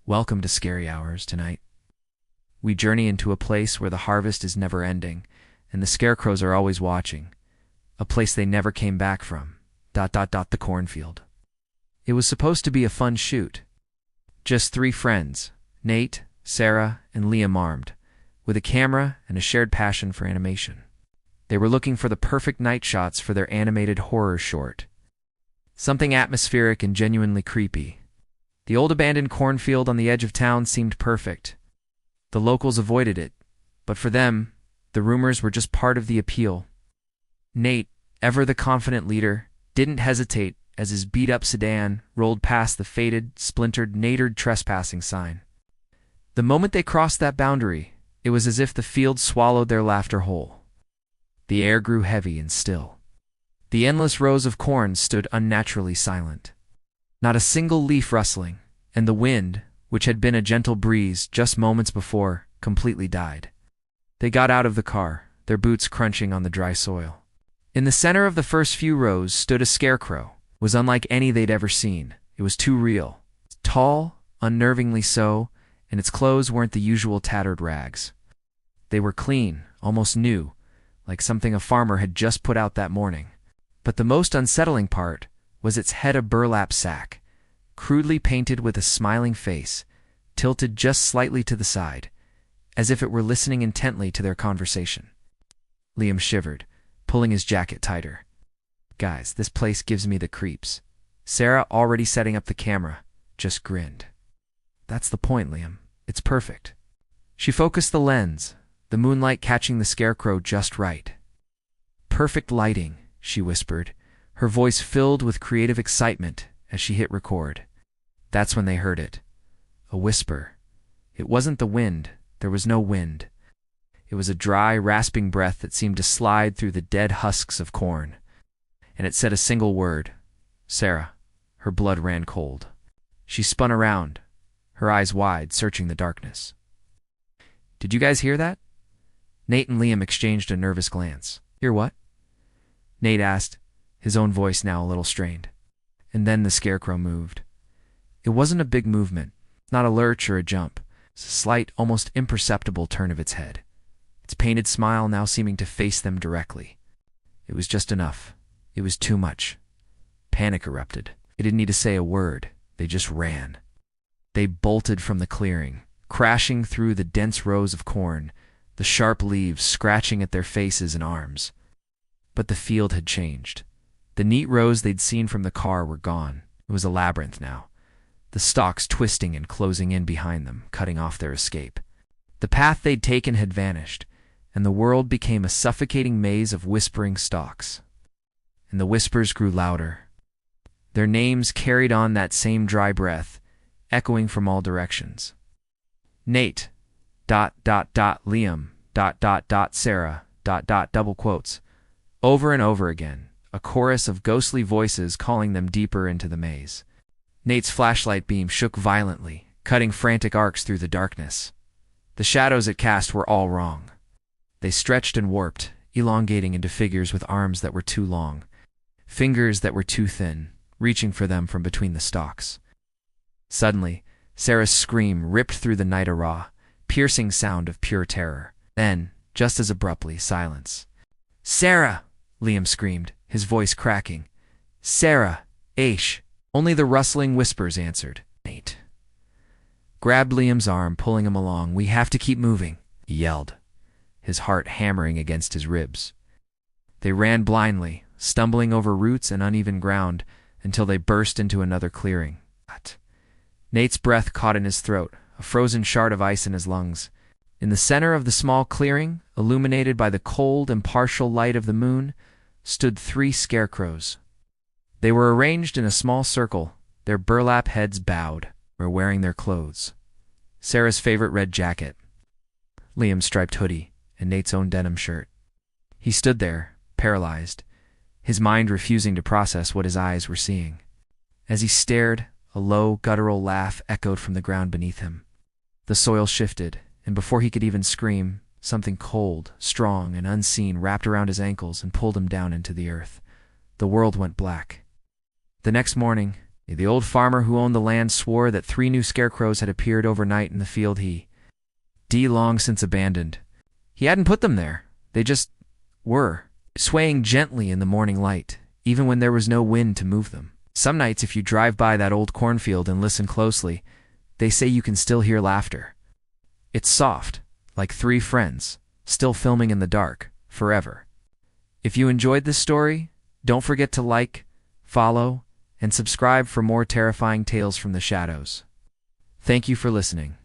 Welcome to Scary Hours tonight. We journey into a place where the harvest is never ending, and the scarecrows are always watching. A place they never came back from. The Cornfield. It was supposed to be a fun shoot. Just three friends, Nate, Sarah, and Liam armed, with a camera and a shared passion for animation. They were looking for the perfect night shots for their animated horror short. Something atmospheric and genuinely creepy. The old abandoned cornfield on the edge of town seemed perfect. The locals avoided it, but for them, the rumors were just part of the appeal. Nate, ever the confident leader, didn't hesitate as his beat-up sedan rolled past the faded, splintered, natered trespassing sign. The moment they crossed that boundary, it was as if the field swallowed their laughter whole. The air grew heavy and still. The endless rows of corn stood unnaturally silent. Not a single leaf rustling, and the wind, which had been a gentle breeze just moments before, completely died. They got out of the car, their boots crunching on the dry soil. In the center of the first few rows stood a scarecrow. It was unlike any they'd ever seen. It was too real. Tall, unnervingly so, and its clothes weren't the usual tattered rags. They were clean, almost new, like something a farmer had just put out that morning. But the most unsettling part was its head, a burlap sack, crudely painted with a smiling face, tilted just slightly to the side, as if it were listening intently to their conversation. Liam shivered, pulling his jacket tighter. "Guys, this place gives me the creeps." Sarah, already setting up the camera, just grinned. "That's the point, Liam. It's perfect." She focused the lens, the moonlight catching the scarecrow just right. "Perfect lighting," she whispered, her voice filled with creative excitement as she hit record. That's when they heard it. A whisper. It wasn't the wind. There was no wind. It was a dry, rasping breath that seemed to slide through the dead husks of corn. And it said a single word. Sarah. Her blood ran cold. She spun around, her eyes wide, searching the darkness. "Did you guys hear that?" Nate and Liam exchanged a nervous glance. "Hear what?" Nate asked, his own voice now a little strained. And then the scarecrow moved. It wasn't a big movement, not a lurch or a jump. It's a slight, almost imperceptible turn of its head, its painted smile now seeming to face them directly. It was just enough. It was too much. Panic erupted. They didn't need to say a word. They just ran. They bolted from the clearing, crashing through the dense rows of corn, the sharp leaves scratching at their faces and arms. But the field had changed. The neat rows they'd seen from the car were gone. It was a labyrinth now, the stalks twisting and closing in behind them, cutting off their escape. The path they'd taken had vanished, and the world became a suffocating maze of whispering stalks. And the whispers grew louder. Their names carried on that same dry breath, echoing from all directions. Nate, ... Liam, ... Sarah, ... double quotes. Over and over again, a chorus of ghostly voices calling them deeper into the maze. Nate's flashlight beam shook violently, cutting frantic arcs through the darkness. The shadows it cast were all wrong. They stretched and warped, elongating into figures with arms that were too long, fingers that were too thin, reaching for them from between the stalks. Suddenly, Sarah's scream ripped through the night, a raw, piercing sound of pure terror. Then, just as abruptly, silence. "Sarah!" Liam screamed, his voice cracking. "Sarah! Aish!" Only the rustling whispers answered. Nate grabbed Liam's arm, pulling him along. "We have to keep moving," he yelled, his heart hammering against his ribs. They ran blindly, stumbling over roots and uneven ground until they burst into another clearing. Nate's breath caught in his throat, a frozen shard of ice in his lungs. In the center of the small clearing, illuminated by the cold, impartial light of the moon, stood three scarecrows. They were arranged in a small circle, their burlap heads bowed, were wearing their clothes. Sarah's favorite red jacket, Liam's striped hoodie, and Nate's own denim shirt. He stood there, paralyzed, his mind refusing to process what his eyes were seeing. As he stared, a low, guttural laugh echoed from the ground beneath him. The soil shifted, and before he could even scream, something cold, strong, and unseen wrapped around his ankles and pulled him down into the earth. The world went black. The next morning, The old farmer who owned the land swore that 3 new scarecrows had appeared overnight in the field he long since abandoned. He hadn't put them there. They just were, swaying gently in the morning light, even when there was no wind to move them. Some nights, if you drive by that old cornfield and listen closely, they say you can still hear laughter. It's soft, like 3 friends, still filming in the dark, forever. If you enjoyed this story, don't forget to like, follow, and subscribe for more terrifying tales from the shadows. Thank you for listening.